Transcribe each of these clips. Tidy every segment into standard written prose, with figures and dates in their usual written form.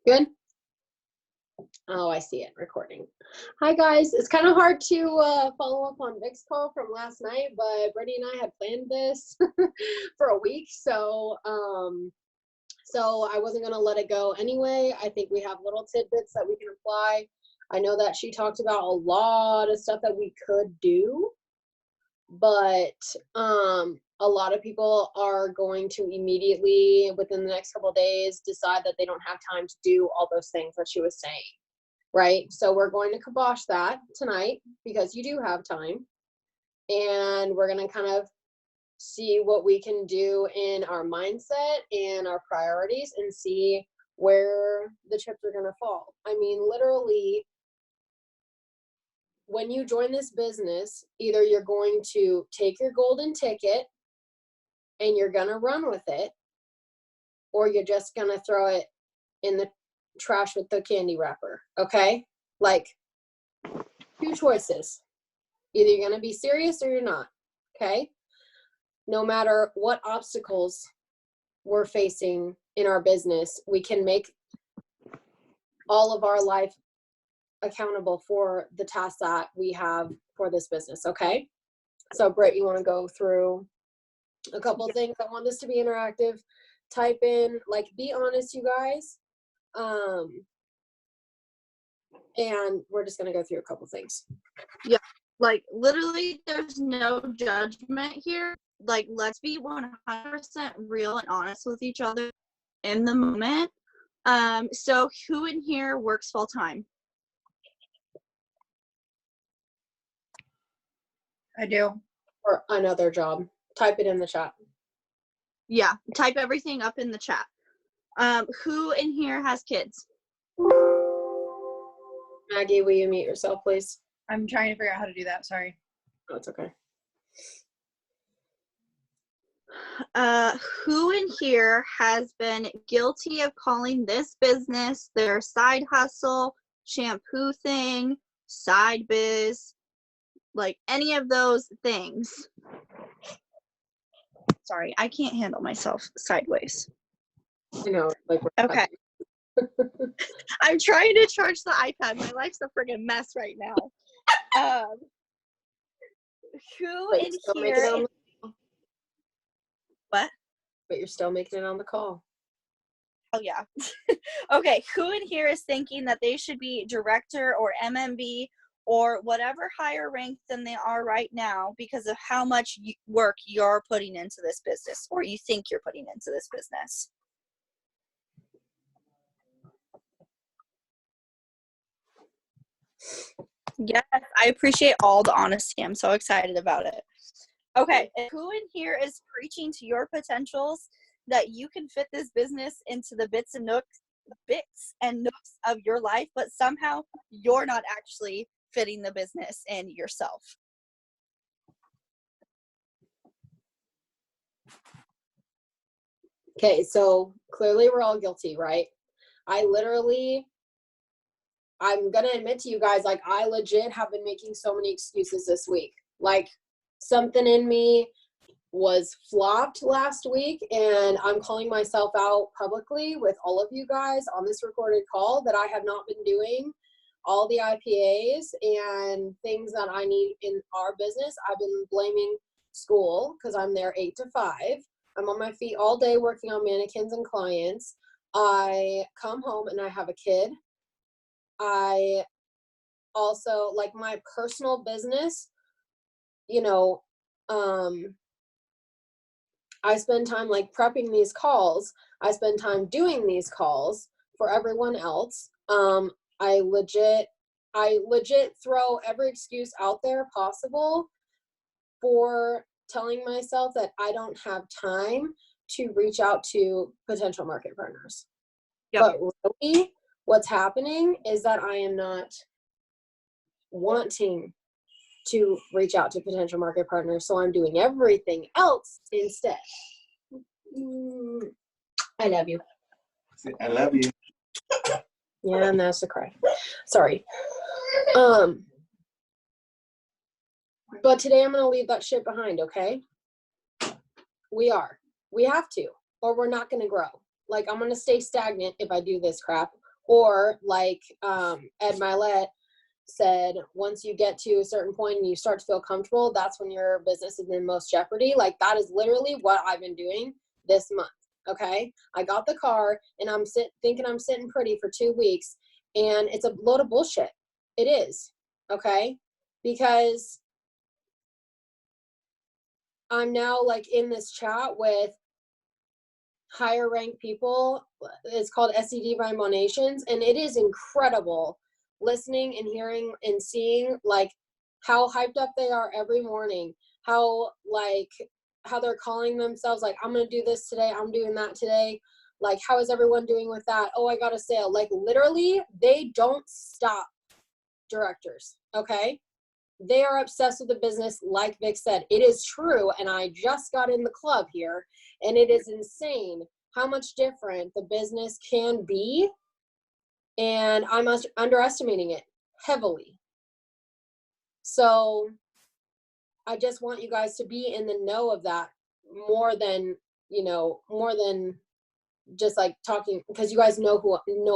Good? Oh, I see it recording. Hi guys, it's kind of hard to follow up on Vic's call from last night, but Brittany and I had planned this for a week, so I wasn't gonna let it go anyway. I think we have little tidbits that we can apply. I know that she talked about a lot of stuff that we could do, but a lot of people are going to immediately, within the next couple of days, decide that they don't have time to do all those things that she was saying, right? So we're going to kibosh that tonight because you do have time, and we're going to kind of see what we can do in our mindset and our priorities and see where the chips are going to fall. I mean, literally, when you join this business, either you're going to take your golden ticket and you're going to run with it, or you're just going to throw it in the trash with the candy wrapper, okay? Like, two choices. Either you're going to be serious or you're not, okay? No matter what obstacles we're facing in our business, we can make all of our life accountable for the tasks that we have for this business, okay? So Britt, you want to go through a couple of things? I want this to be interactive. Type in, like, be honest, you guys. And we're just going to go through a couple of things. Yeah, like, literally, there's no judgment here. Like, let's be 100% real and honest with each other in the moment. So who in here works full time? I do. Or another job. Type it in the chat. Yeah, type everything up in the chat. Who in here has kids? Maggie, will you mute yourself, please? I'm trying to figure out how to do that. Sorry. Oh, it's okay. Who in here has been guilty of calling this business their side hustle, shampoo thing, side biz, like any of those things? Sorry, I can't handle myself sideways. You know, like, Okay. I'm trying to charge the iPad. My life's a friggin' mess right now. Who in here? What? But you're still making it on the call. Oh, yeah. Okay, who in here is thinking that they should be director or MMB or whatever higher rank than they are right now because of how much work you're putting into this business, or you think you're putting into this business? Yes, I appreciate all the honesty. I'm so excited about it. Okay, and who in here is preaching to your potentials that you can fit this business into the bits and nooks of your life, but somehow you're not actually fitting the business in yourself? Okay, so clearly we're all guilty, right? I'm gonna admit to you guys, like, I legit have been making so many excuses this week. Like, something in me was flopped last week, and I'm calling myself out publicly with all of you guys on this recorded call that I have not been doing all the IPAs and things that I need in our business. I've been blaming school because I'm there 8 to 5. I'm on my feet all day working on mannequins and clients. I come home and I have a kid. I also, like, my personal business, you know, I spend time, like, prepping these calls. I spend time doing these calls for everyone else. I legit throw every excuse out there possible for telling myself that I don't have time to reach out to potential market partners. Yep. But really, what's happening is that I am not wanting to reach out to potential market partners, so I'm doing everything else instead. I love you. I love you. Yeah, and that's a cry. Sorry. But today I'm going to leave that shit behind, okay? We have to, or we're not going to grow. Like, I'm going to stay stagnant if I do this crap, Or like Ed Milet said, once you get to a certain point and you start to feel comfortable, that's when your business is in most jeopardy. Like that is literally what I've been doing this month. Okay. I got the car and I'm thinking I'm sitting pretty for 2 weeks, and it's a load of bullshit. It is. Okay. Because I'm now like in this chat with higher ranked people. It's called SED by Monations, and it is incredible listening and hearing and seeing like how hyped up they are every morning, how they're calling themselves like, I'm gonna do this today, I'm doing that today, like how is everyone doing with that, oh I got a sale. Like literally they don't stop, directors. Okay, they are obsessed with the business. Like Vic said, it is true, and I just got in the club here, and it is insane how much different the business can be, and I'm underestimating it heavily. So I just want you guys to be in the know of that more than just like talking, because you guys know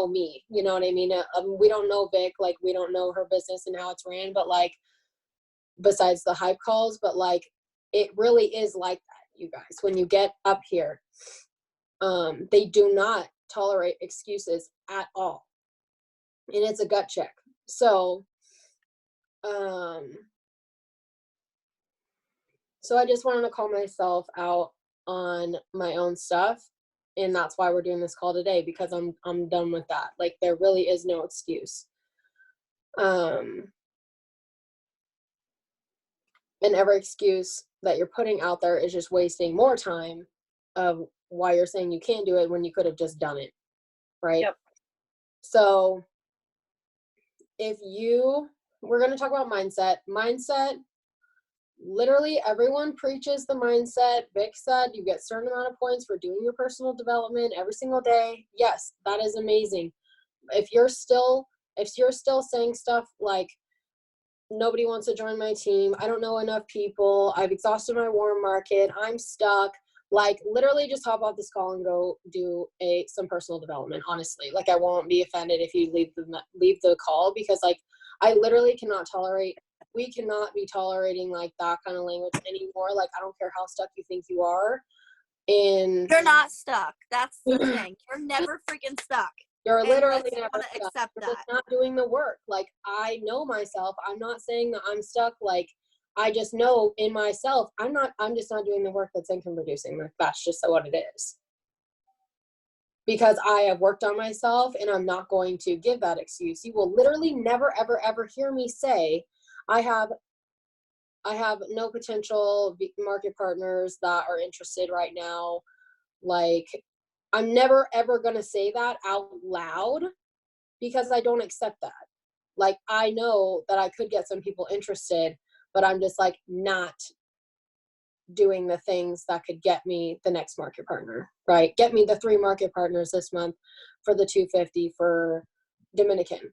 me, you know what I mean? We don't know Vic, like we don't know her business and how it's ran, but like besides the hype calls, but like it really is like that, you guys. When you get up here, they do not tolerate excuses at all, and it's a gut check. So I just wanted to call myself out on my own stuff, and that's why we're doing this call today, because I'm done with that. Like there really is no excuse. And every excuse that you're putting out there is just wasting more time of why you're saying you can't do it when you could have just done it, right? Yep. So we're going to talk about mindset. Literally everyone preaches the mindset. Vic said you get a certain amount of points for doing your personal development every single day. Yes, that is amazing. If you're still saying stuff like, nobody wants to join my team, I don't know enough people, I've exhausted my warm market, I'm stuck, like literally just hop off this call and go do some personal development, honestly. Like I won't be offended if you leave the call, because like I literally we cannot be tolerating like that kind of language anymore. Like I don't care how stuck you think you are. And You're not stuck. That's the thing. You're never freaking stuck. You're literally never never stuck. accept You're just that. not doing the work. Like I know myself. I'm not saying that I'm stuck. Like I just know in myself, I'm just not doing the work that's income producing. Like that's just what it is. Because I have worked on myself, and I'm not going to give that excuse. You will literally never, ever, ever hear me say, I have no potential market partners that are interested right now. Like I'm never, ever going to say that out loud, because I don't accept that. Like I know that I could get some people interested, but I'm just like not doing the things that could get me the next market partner, right? Get me the 3 market partners this month for the 250 for Dominican.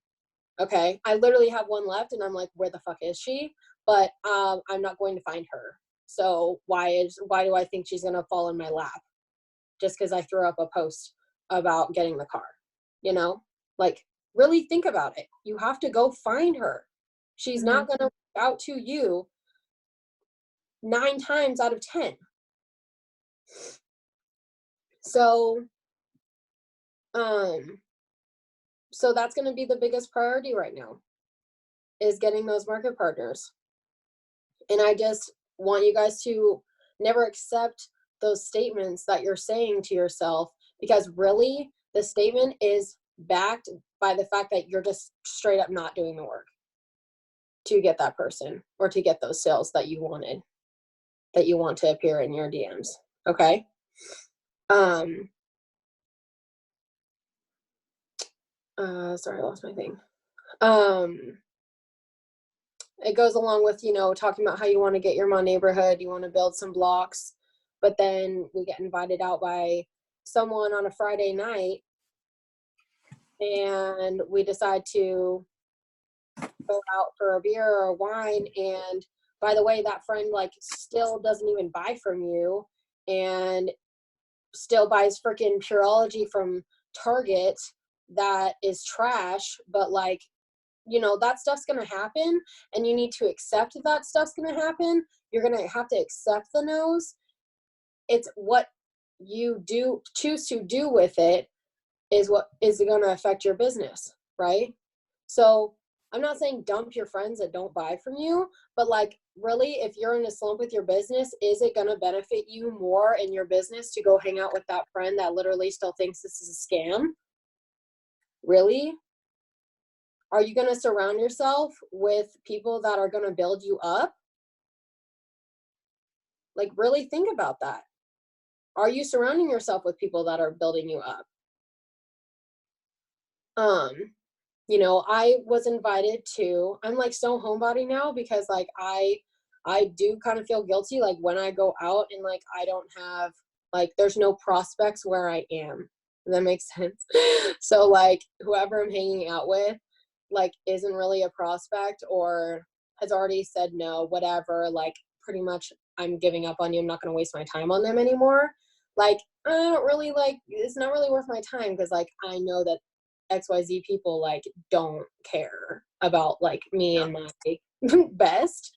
Okay. I literally have one left, and I'm like, where the fuck is she? But I'm not going to find her. So why do I think she's going to fall in my lap just because I threw up a post about getting the car? You know, like really think about it. You have to go find her. She's not going to reach out to you 9 times out of 10. So that's going to be the biggest priority right now, is getting those market partners. And I just want you guys to never accept those statements that you're saying to yourself, because really the statement is backed by the fact that you're just straight up not doing the work to get that person or to get those sales that you wanted, that you want to appear in your DMs. Okay. Sorry, I lost my thing. It goes along with, talking about how you want to get your Mon neighborhood, you want to build some blocks, but then we get invited out by someone on a Friday night, and we decide to go out for a beer or a wine, and by the way, that friend like still doesn't even buy from you and still buys freaking Pureology from Target that is trash, but like, you know, that stuff's going to happen and you need to accept that stuff's going to happen. You're going to have to accept the no's. It's what you do choose to do with it is what is going to affect your business, right? So I'm not saying dump your friends that don't buy from you, but like really, if you're in a slump with your business, is it going to benefit you more in your business to go hang out with that friend that literally still thinks this is a scam? Really? Are you going to surround yourself with people that are going to build you up? Like, really think about that. Are you surrounding yourself with people that are building you up? You know, I was invited to, I'm like so homebody now because like I do kind of feel guilty like when I go out and like I don't have like there's no prospects where I am. Does that make sense? So like whoever I'm hanging out with like isn't really a prospect or has already said no, whatever, like pretty much I'm giving up on you. I'm not going to waste my time on them anymore. Like I don't really like it's not really worth my time because like I know that XYZ people like don't care about like me and my best.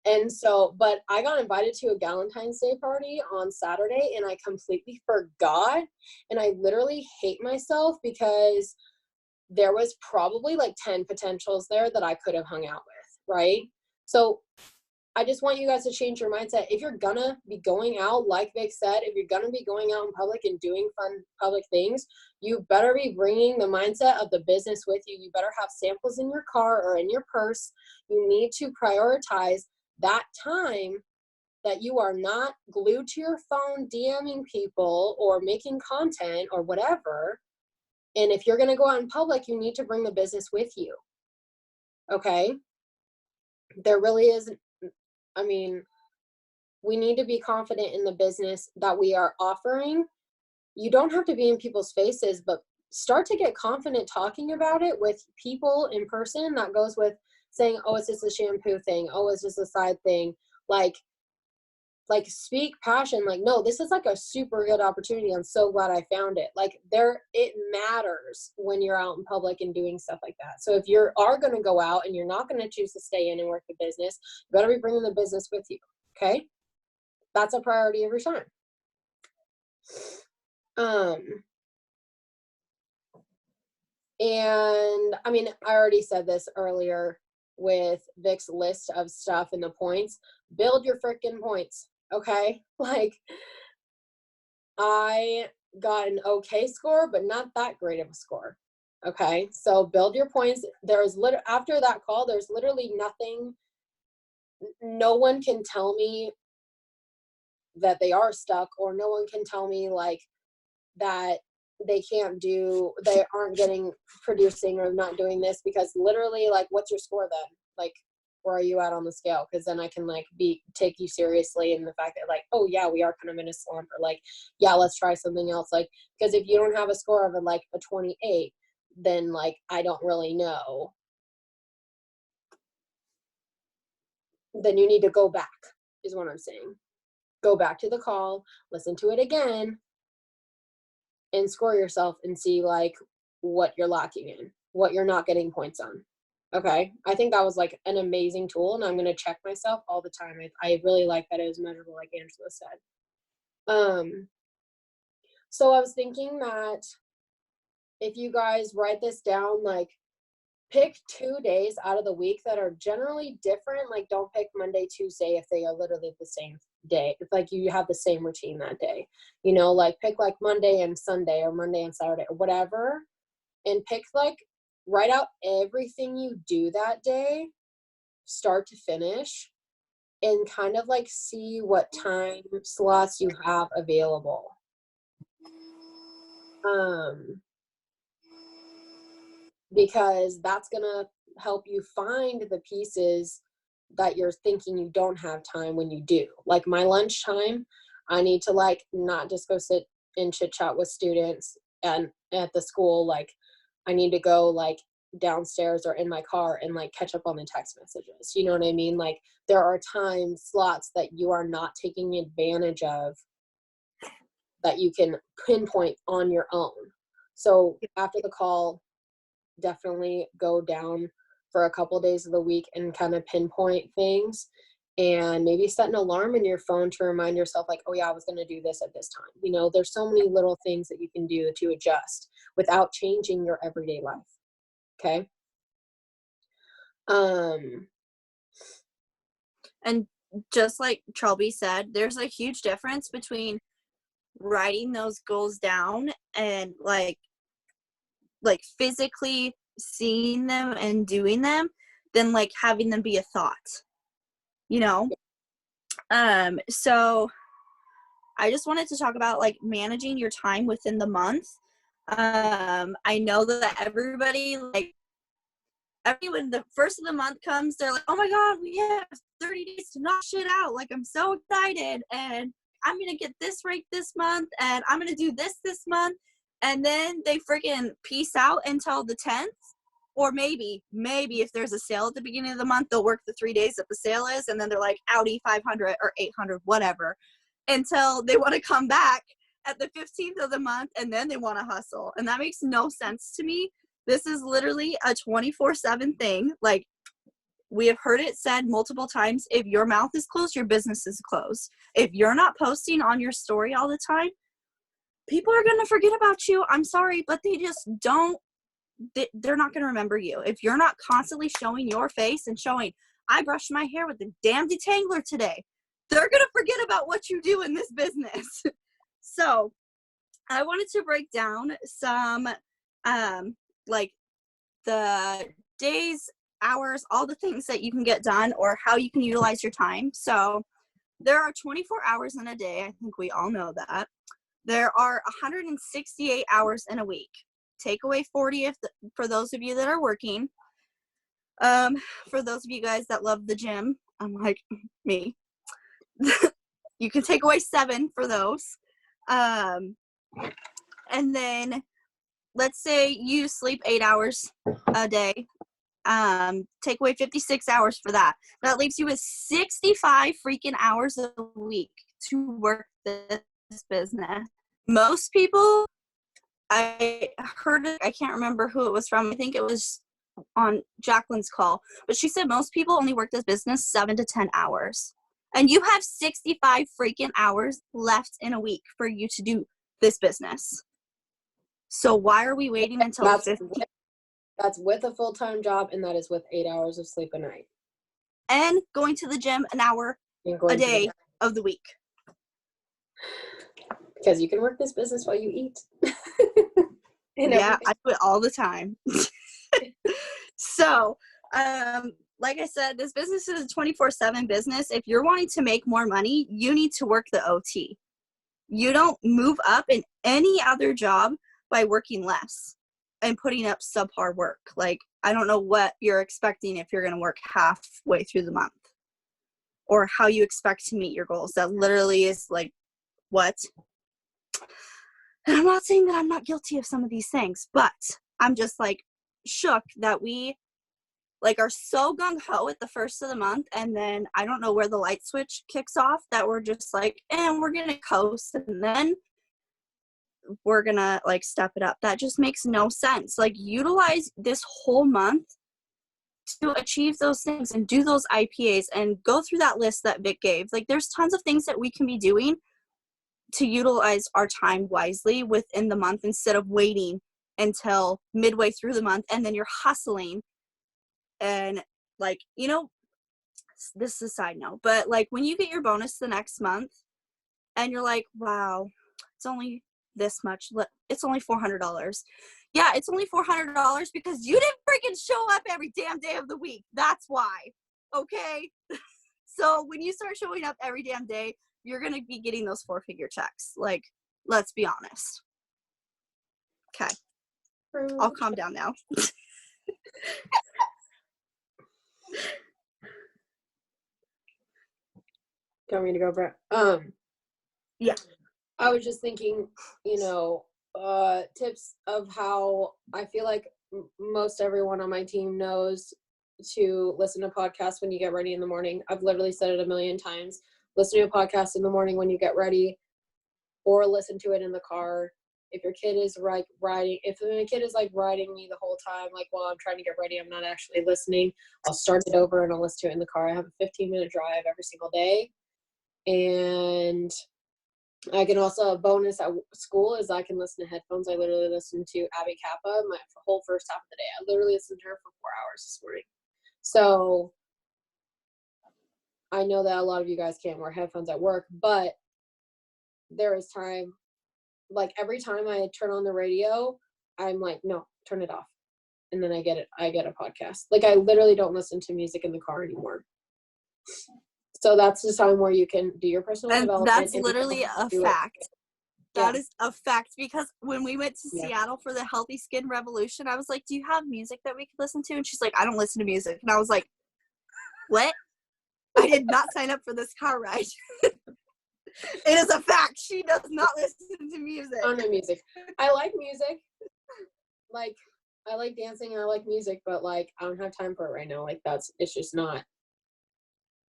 And so, but I got invited to a Valentine's Day party on Saturday and I completely forgot. And I literally hate myself because there was probably like 10 potentials there that I could have hung out with, right? So I just want you guys to change your mindset. If you're gonna be going out, like Vic said, if you're gonna be going out in public and doing fun public things, you better be bringing the mindset of the business with you. You better have samples in your car or in your purse. You need to prioritize that time that you are not glued to your phone, DMing people or making content or whatever. And if you're gonna go out in public, you need to bring the business with you. Okay? There really isn't. I mean, we need to be confident in the business that we are offering. You don't have to be in people's faces, but start to get confident talking about it with people in person. That goes with saying, oh, it's just a shampoo thing. Oh, it's just a side thing. Like speak passion. Like, no, this is like a super good opportunity. I'm so glad I found it. Like it matters when you're out in public and doing stuff like that. So if you are going to go out and you're not going to choose to stay in and work the business, you better be bringing the business with you. Okay. That's a priority every time. And I mean, I already said this earlier with Vic's list of stuff and the points. Build your freaking points. Okay. Like I got an okay score, but not that great of a score. Okay. So build your points. After that call, there's literally nothing. No one can tell me that they are stuck, or no one can tell me like that they aren't getting producing or not doing this, because literally like what's your score then? Like where are you at on the scale? Because then I can like take you seriously in the fact that like, oh yeah, we are kind of in a slump, or like, yeah, let's try something else. Like, because if you don't have a score of like a 28, then like I don't really know. Then you need to go back, is what I'm saying. Go back to the call, listen to it again, and score yourself and see like what you're lacking in, what you're not getting points on. Okay. I think that was like an amazing tool, and I'm going to check myself all the time. I really like that it was measurable, like Angela said. So I was thinking that if you guys write this down, like pick 2 days out of the week that are generally different. Like don't pick Monday, Tuesday if they are literally the same day. It's like you have the same routine that day, you know, like pick like Monday and Sunday or Monday and Saturday or whatever, and pick like write out everything you do that day, start to finish, and kind of like see what time slots you have available. Because that's gonna help you find the pieces that you're thinking you don't have time when you do. Like my lunchtime, I need to like not just go sit and chit chat with students and at the school. Like I need to go like downstairs or in my car and like catch up on the text messages. You know what I mean? Like there are time slots that you are not taking advantage of that you can pinpoint on your own. So after the call, definitely go down for a couple days of the week and kind of pinpoint things, and maybe set an alarm in your phone to remind yourself like, oh yeah, I was going to do this at this time. You know, there's so many little things that you can do to adjust without changing your everyday life. Okay. And just like Trelby said, there's a huge difference between writing those goals down and like physically seeing them and doing them than like having them be a thought, you know? So I just wanted to talk about like managing your time within the month. I know that everybody like when the first of the month comes, they're like, oh my God, we have 30 days to knock shit out. Like, I'm so excited. And I'm going to get this ranked this month. And I'm going to do this month. And then they freaking peace out until the 10th. Or maybe if there's a sale at the beginning of the month, they'll work the 3 days that the sale is. And then they're like, Audi 500 or 800, whatever. Until they want to come back at the 15th of the month. And then they want to hustle. And that makes no sense to me. This is literally a 24/7 thing. Like, we have heard it said multiple times, if your mouth is closed, your business is closed. If you're not posting on your story all the time, people are going to forget about you. I'm sorry, but they just don't. They're not going to remember you. If you're not constantly showing your face and showing, I brushed my hair with the damn detangler today, they're going to forget about what you do in this business. So I wanted to break down some like the days, hours, all the things that you can get done or how you can utilize your time. So there are 24 hours in a day. I think we all know that. There are 168 hours in a week. Take away 40 for those of you that are working. For those of you guys that love the gym, I'm like me. You can take away 7 for those. And then let's say you sleep 8 hours a day. Take away 56 hours for that. That leaves you with 65 freaking hours a week to work this business. Most people, I heard it, I can't remember who it was from. I think it was on Jacqueline's call, but she said most people only work this business 7 to 10 hours. And you have 65 freaking hours left in a week for you to do this business. So why are we waiting until That's with a full-time job, and that is with 8 hours of sleep a night. And going to the gym an hour a day of the week. Because you can work this business while you eat. Yeah, I do it all the time. So, like I said, this business is a 24/7 business. If you're wanting to make more money, you need to work the OT. You don't move up in any other job by working less and putting up subpar work. Like, I don't know what you're expecting if you're going to work halfway through the month or how you expect to meet your goals. That literally is like, what? And I'm not saying that I'm not guilty of some of these things, but I'm just like shook that we like are so gung-ho at the first of the month, and then I don't know where the light switch kicks off, that we're just like, and we're gonna coast, and then we're gonna like step it up. That just makes no sense. Like, utilize this whole month to achieve those things and do those IPAs and go through that list that Vic gave. Like, there's tons of things that we can be doing to utilize our time wisely within the month instead of waiting until midway through the month and then you're hustling. And like, you know, this is a side note, but like when you get your bonus the next month and you're like, wow, it's only this much, it's only $400. Yeah, it's only $400 because you didn't freaking show up every damn day of the week. That's why. Okay. So when you start showing up every damn day, you're going to be getting those 4-figure checks. Like, let's be honest. Okay. I'll calm down now. Do you want me to go, Brett? Yeah. I was just thinking, you know, tips of how I feel like most everyone on my team knows to listen to podcasts when you get ready in the morning. I've literally said it a million times. Listen to a podcast in the morning when you get ready, or listen to it in the car. if your kid is like riding, if the kid is like riding me the whole time, like while I'm trying to get ready, I'm not actually listening, I'll start it over and I'll listen to it in the car. I have a 15-minute drive every single day. And I can also, a bonus at school is I can listen to headphones. I literally listened to Abby Kappa my whole first half of the day. I literally listened to her for 4 hours this morning. So I know that a lot of you guys can't wear headphones at work, but there is time, like every time I turn on the radio, I'm like, no, turn it off. And then I get a podcast. Like I literally don't listen to music in the car anymore. So that's the time where you can do your personal And development. that's literally a fact. That is a fact, because when we went to Seattle for the Healthy Skin Revolution, I was like, do you have music that we could listen to? And she's like, I don't listen to music. And I was like, what? I did not sign up for this car ride. It is a fact. She does not listen to music. Oh, no music. I like music. Like, I like dancing and I like music, but like, I don't have time for it right now. Like, it's just not.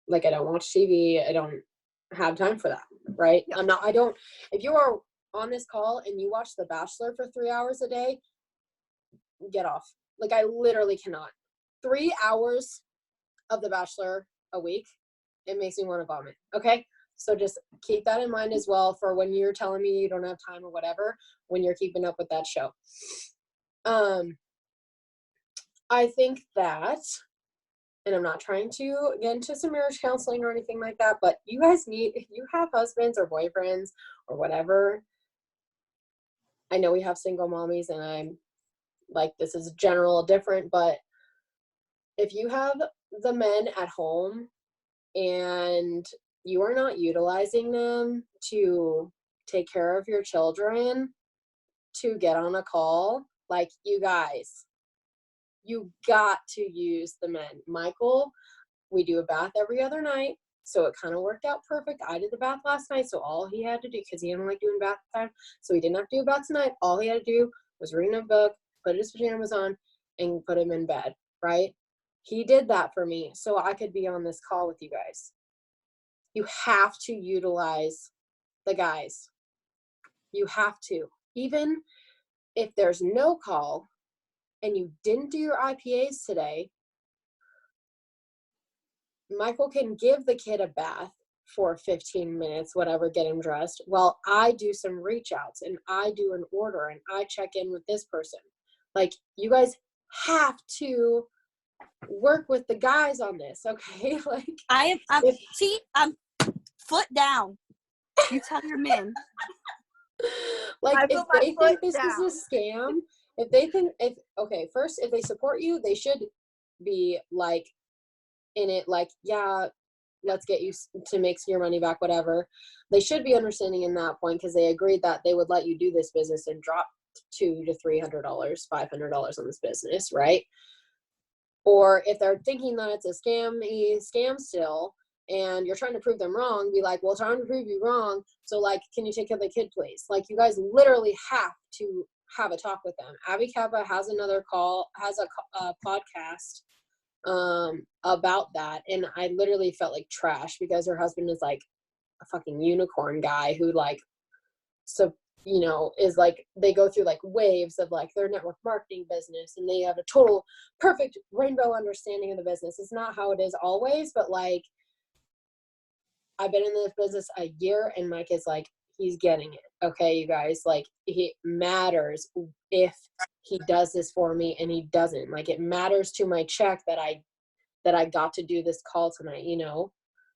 Like, I don't watch TV. I don't have time for that, right? Yep. If you are on this call and you watch The Bachelor for 3 hours a day, get off. Like, I literally cannot. 3 hours of The Bachelor a week, it makes me want to vomit, okay? So just keep that in mind as well for when you're telling me you don't have time or whatever, when you're keeping up with that show. I think that, and I'm not trying to get into some marriage counseling or anything like that, but you guys if you have husbands or boyfriends or whatever, I know we have single mommies and I'm like, this is general different, but if you have the men at home and you are not utilizing them to take care of your children, to get on a call, like you guys, you got to use the men. Michael, we do a bath every other night, so it kind of worked out perfect. I did the bath last night, so all he had to do, because he didn't like doing bath time, so he didn't have to do a bath tonight. All he had to do was read a book, put his pajamas on, and put him in bed, right? He did that for me, so I could be on this call with you guys. You have to utilize the guys. You have to. Even if there's no call and you didn't do your IPAs today, Michael can give the kid a bath for 15 minutes, whatever, get him dressed, while I do some reach outs and I do an order and I check in with this person. Like, you guys have to work with the guys on this, okay? Like, I'm foot down. You tell your men. Like, if they think this is a scam, if they support you, they should be like in it, like, yeah, let's get you to make your money back, whatever. They should be understanding in that point, because they agreed that they would let you do this business and drop $200 to $300, $500 on this business, right? Or if they're thinking that it's a scam still, and you're trying to prove them wrong, be like, well, trying to prove you wrong, so like, can you take care of the kid, please? Like, you guys literally have to have a talk with them. Abby Kappa has a podcast about that, and I literally felt like trash, because her husband is like a fucking unicorn guy who, like, so, you know, is like, they go through like waves of like their network marketing business, and they have a total perfect rainbow understanding of the business. It's not how it is always, but like, I've been in this business a year, and Mike is like, he's getting it. Okay, you guys, like, it matters if he does this for me and he doesn't. Like, it matters to my check that I got to do this call tonight, you know,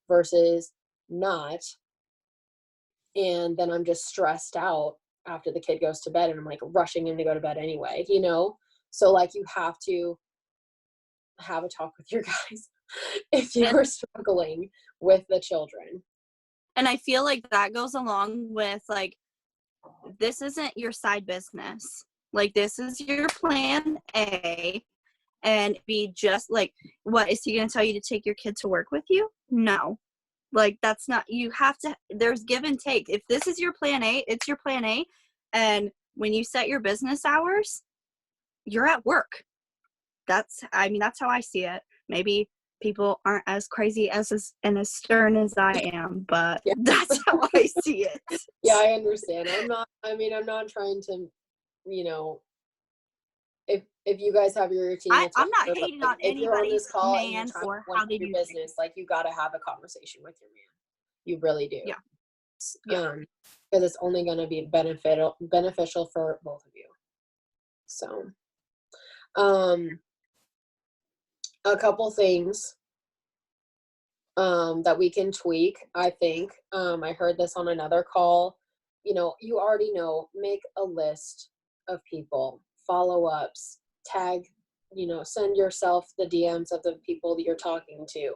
versus not. And then I'm just stressed out after the kid goes to bed, and I'm like rushing in to go to bed anyway, you know? So like, you have to have a talk with your guys if you're struggling with the children. And I feel like that goes along with, like, this isn't your side business. Like, this is your plan A. And be just like, what, is he going to tell you to take your kid to work with you? No. Like, that's not, you have to, there's give and take. If this is your plan A, it's your plan A. And when you set your business hours, you're at work. That's how I see it. Maybe people aren't as crazy and as stern as I am, but Yeah. that's how I see it. Yeah, I understand. I'm not trying to, you know, if you guys have your routine, that's I'm not whatever, but, hating like, on if you're on anybody's this call and you're man trying to or run how they your do business, like, you got to have a conversation with your man. You really do. Yeah. Yeah. Because it's only going to be beneficial for both of you. So, a couple things that we can tweak, I think. I heard this on another call. You know, you already know, make a list of people, follow-ups, tag, you know, send yourself the DMs of the people that you're talking to.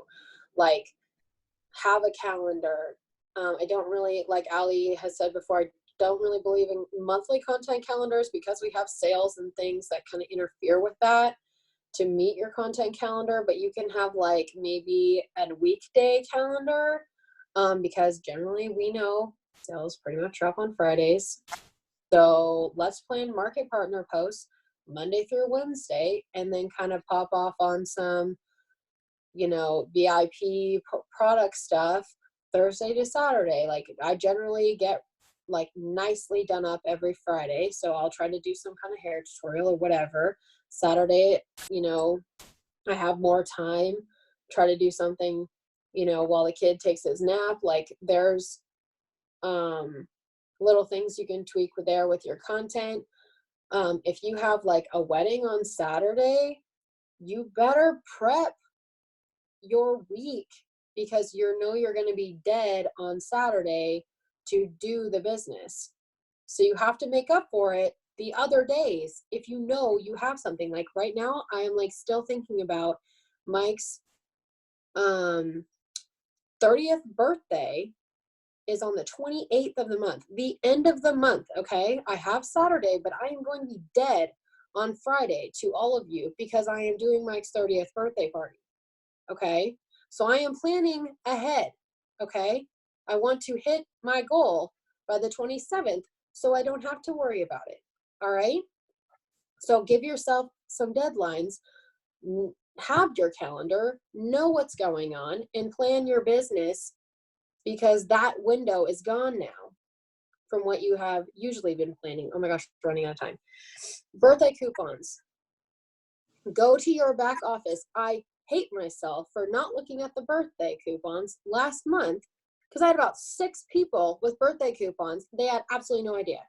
Like, have a calendar. I don't really, like Ali has said before, I don't really believe in monthly content calendars because we have sales and things that kind of interfere with that to meet your content calendar, but you can have like maybe a weekday calendar, because generally we know sales pretty much drop on Fridays. So let's plan market partner posts Monday through Wednesday and then kind of pop off on some, you know, VIP product stuff Thursday to Saturday. Like, I generally get like nicely done up every Friday, so I'll try to do some kind of hair tutorial or whatever. Saturday, you know, I have more time, try to do something, you know, while the kid takes his nap. Like, there's little things you can tweak there with your content. If you have like a wedding on Saturday, you better prep your week because you know you're going to be dead on Saturday to do the business. So you have to make up for it the other days if you know you have something. Like right now, I am like still thinking about Mike's 30th birthday is on the 28th of the month, the end of the month, okay? I have Saturday, but I am going to be dead on Friday to all of you because I am doing Mike's 30th birthday party, okay? So I am planning ahead, okay? I want to hit my goal by the 27th so I don't have to worry about it, all right? So give yourself some deadlines, have your calendar, know what's going on, and plan your business because that window is gone now from what you have usually been planning. Oh my gosh, running out of time. Birthday coupons. Go to your back office. I hate myself for not looking at the birthday coupons last month because I had about 6 people with birthday coupons. They had absolutely no idea.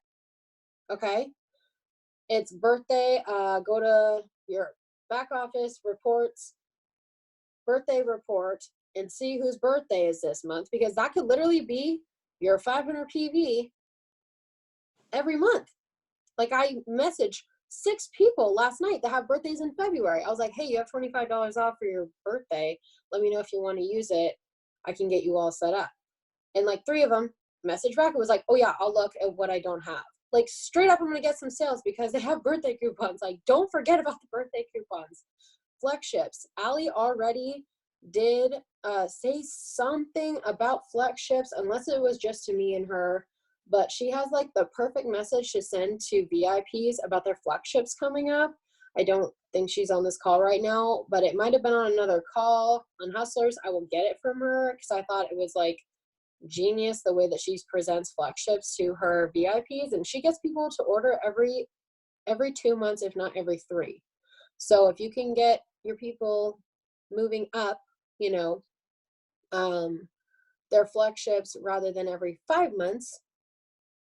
Okay? It's birthday. Go to your back office, reports, birthday report, and see whose birthday is this month because that could literally be your 500 PV every month. Like, I messaged 6 people last night that have birthdays in February. I was like, hey, you have $25 off for your birthday. Let me know if you want to use it. I can get you all set up. And like 3 of them messaged back. It was like, oh yeah, I'll look at what I don't have. Like, straight up, I'm going to get some sales because they have birthday coupons. Like, don't forget about the birthday coupons. FlexShips. Ali already did say something about FlexShips, unless it was just to me and her, but she has like the perfect message to send to VIPs about their FlexShips coming up. I don't think she's on this call right now, but it might have been on another call on Hustlers. I will get it from her because I thought it was like genius the way that she presents FlexShips to her VIPs, and she gets people to order every 2 months, if not every 3. So if you can get your people moving up, you know, their FlexShips rather than every 5 months,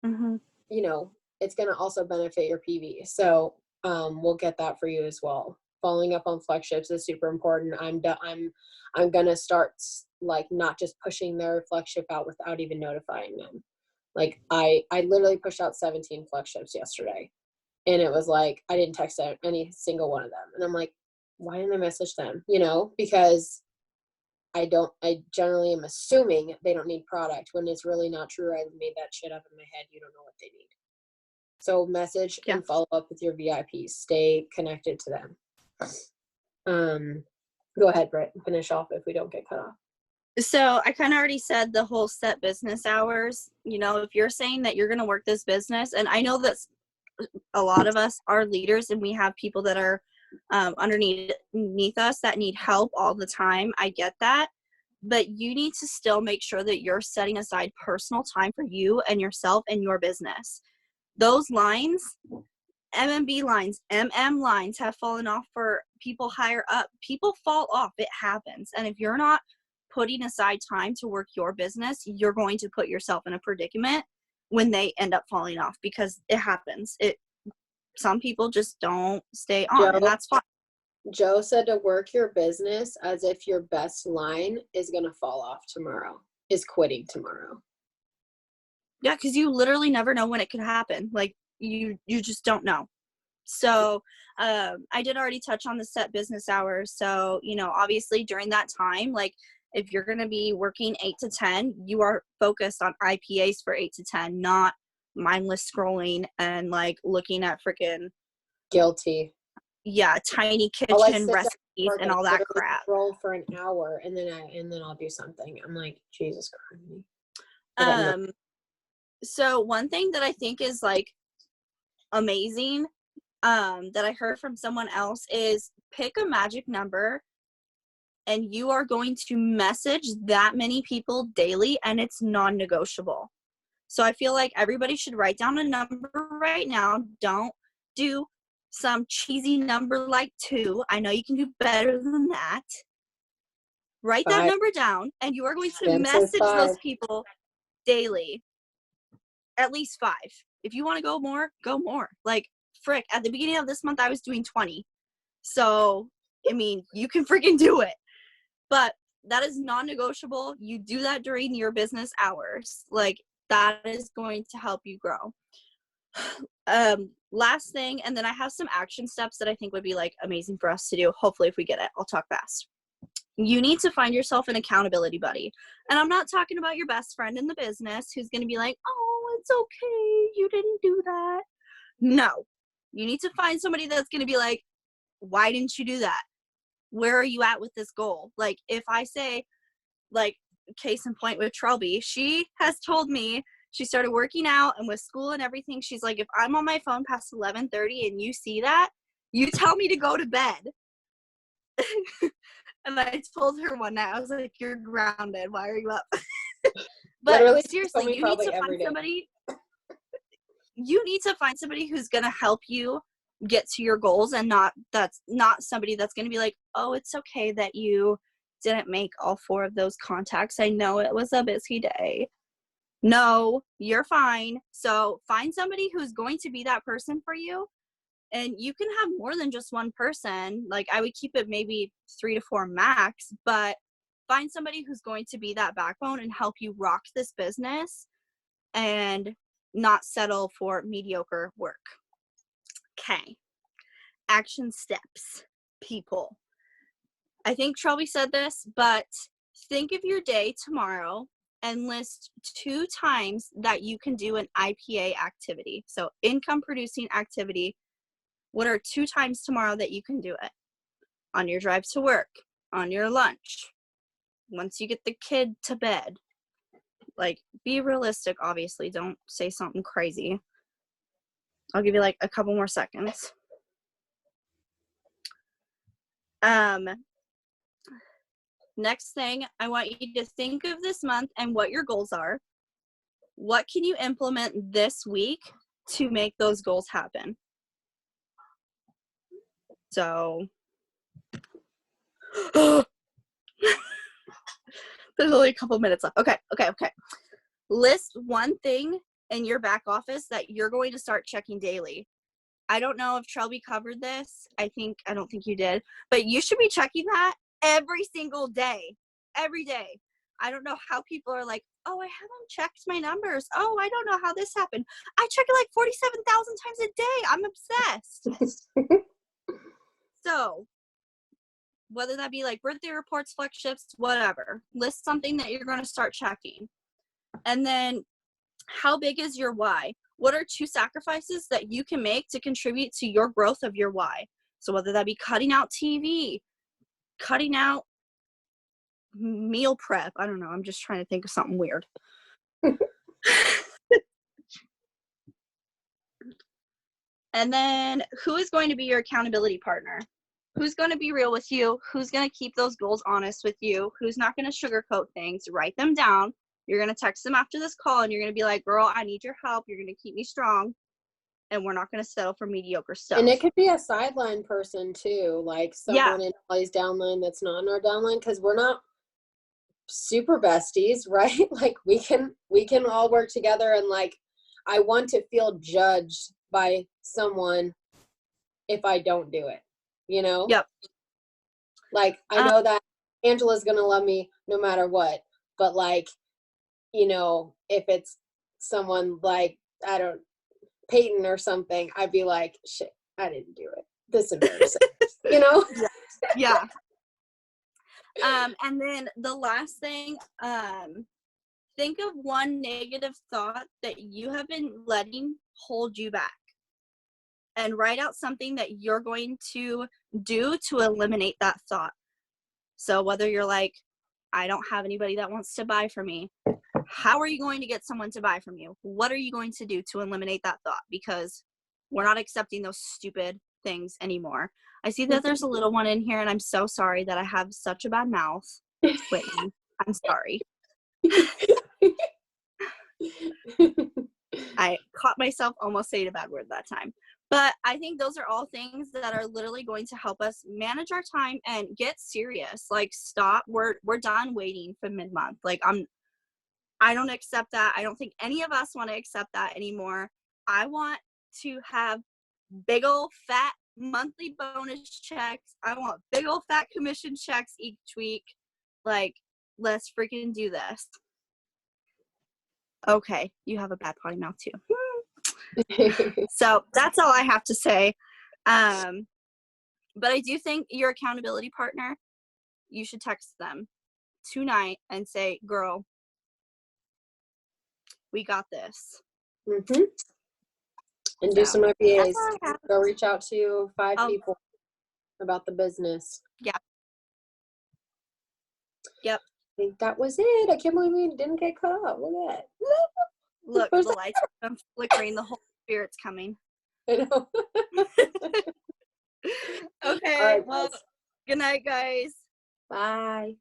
you know, it's going to also benefit your PV. So we'll get that for you as well. Following up on FlexShips is super important. I'm going to start like not just pushing their FlexShip out without even notifying them. Like I literally pushed out 17 FlexShips yesterday. And it was like, I didn't text any single one of them. And I'm like, why didn't I message them? You know, because I generally am assuming they don't need product when it's really not true. I made that shit up in my head. You don't know what they need. So message and follow up with your VIPs. Stay connected to them. Go ahead, Britt. Finish off if we don't get cut off. So I kind of already said the whole set business hours. You know, if you're saying that you're going to work this business, and I know that a lot of us are leaders and we have people that are underneath us that need help all the time. I get that. But you need to still make sure that you're setting aside personal time for you and yourself and your business. Those lines, MMB lines, MM lines have fallen off for people higher up. People fall off. It happens. And if you're not putting aside time to work your business, you're going to put yourself in a predicament when they end up falling off, because it happens. Some people just don't stay on, and that's fine. Joe said to work your business as if your best line is going to fall off tomorrow, is quitting tomorrow. Yeah, because you literally never know when it could happen. Like, you just don't know. So I did already touch on the set business hours. So, obviously during that time, like, if you're going to be working 8 to 10, you are focused on IPAs for 8 to 10, not mindless scrolling and like looking at freaking tiny kitchen recipes and all that crap. Scroll for an hour and then I'll do something. I'm like, Jesus Christ. So one thing that I think is like amazing, that I heard from someone else, is pick a magic number and you are going to message that many people daily, and it's non-negotiable. So I feel like everybody should write down a number right now. Don't do some cheesy number like 2. I know you can do better than that. Write that number down, and you are going to message those people daily. At least 5. If you want to go more, go more. Like, frick, at the beginning of this month, I was doing 20. So, I mean, you can freaking do it. But that is non-negotiable. You do that during your business hours. Like, that is going to help you grow. Last thing, and then I have some action steps that I think would be like amazing for us to do. Hopefully, if we get it, I'll talk fast. You need to find yourself an accountability buddy. And I'm not talking about your best friend in the business who's going to be like, oh, it's okay, you didn't do that. No. You need to find somebody that's going to be like, why didn't you do that? Where are you at with this goal? Like, if I say, like, case in point with Trelby, she has told me she started working out, and with school and everything, she's like, if I'm on my phone past 11:30 and you see that, you tell me to go to bed. And I told her one night, I was like, you're grounded. Why are you up? But literally, seriously, you need to find somebody. You need to find somebody who's going to help you get to your goals, and that's not somebody that's going to be like, oh, it's okay that you didn't make all 4 of those contacts. I know it was a busy day. No, you're fine. So find somebody who's going to be that person for you. And you can have more than just one person. Like, I would keep it maybe 3 to 4 max, but find somebody who's going to be that backbone and help you rock this business and not settle for mediocre work. Okay. Action steps, people. I think Trelby said this, but think of your day tomorrow and list 2 times that you can do an IPA activity. So income producing activity. What are 2 times tomorrow that you can do it? On your drive to work, on your lunch, once you get the kid to bed. Like, be realistic, obviously. Don't say something crazy. I'll give you like a couple more seconds. Next thing, I want you to think of this month and what your goals are. What can you implement this week to make those goals happen? So, there's only a couple minutes left. Okay. List one thing in your back office that you're going to start checking daily. I don't know if Trelby covered this. I don't think you did. But you should be checking that every single day. Every day. I don't know how people are like, oh, I haven't checked my numbers. Oh, I don't know how this happened. I check it like 47,000 times a day. I'm obsessed. So, whether that be like birthday reports, flex shifts, whatever, list something that you're going to start checking. And then, how big is your why? What are 2 sacrifices that you can make to contribute to your growth of your why? So whether that be cutting out TV, cutting out meal prep, I don't know, I'm just trying to think of something weird. And then, who is going to be your accountability partner? who's going to be real with you, who's going to keep those goals honest with you, who's not going to sugarcoat things. Write them down. You're going to text them after this call, and you're going to be like, girl, I need your help. You're going to keep me strong, and we're not going to settle for mediocre stuff. And it could be a sideline person too, like someone in Holly's downline that's not in our downline, because we're not super besties, right? Like we can all work together, and like I want to feel judged by someone if I don't do it, you know? Yep. Like I know that Angela's gonna love me no matter what, but like, you know, if it's someone like, I don't, Peyton or something, I'd be like, shit, I didn't do it. This is embarrassing, you know? Yeah. And then the last thing, think of one negative thought that you have been letting hold you back, and write out something that you're going to do to eliminate that thought. So whether you're like, I don't have anybody that wants to buy from me, how are you going to get someone to buy from you? What are you going to do to eliminate that thought? Because we're not accepting those stupid things anymore. I see that there's a little one in here, and I'm so sorry that I have such a bad mouth. Whitney, I'm sorry. I caught myself almost saying a bad word that time. But I think those are all things that are literally going to help us manage our time and get serious. Like, stop. We're done waiting for mid-month. Like, I don't accept that. I don't think any of us want to accept that anymore. I want to have big old fat monthly bonus checks. I want big old fat commission checks each week. Like, let's freaking do this. Okay, you have a bad potty mouth too. So that's all I have to say. But I do think your accountability partner, you should text them tonight and say, girl, we got this. Mm-hmm. And do some IPAs. Go reach out to 5 people about the business. Yeah. Yep. I think that was it. I can't believe we didn't get caught. Look at that. Look, the lights are flickering. The Holy Spirit's coming. I know. Okay. All right, well, good night, guys. Bye.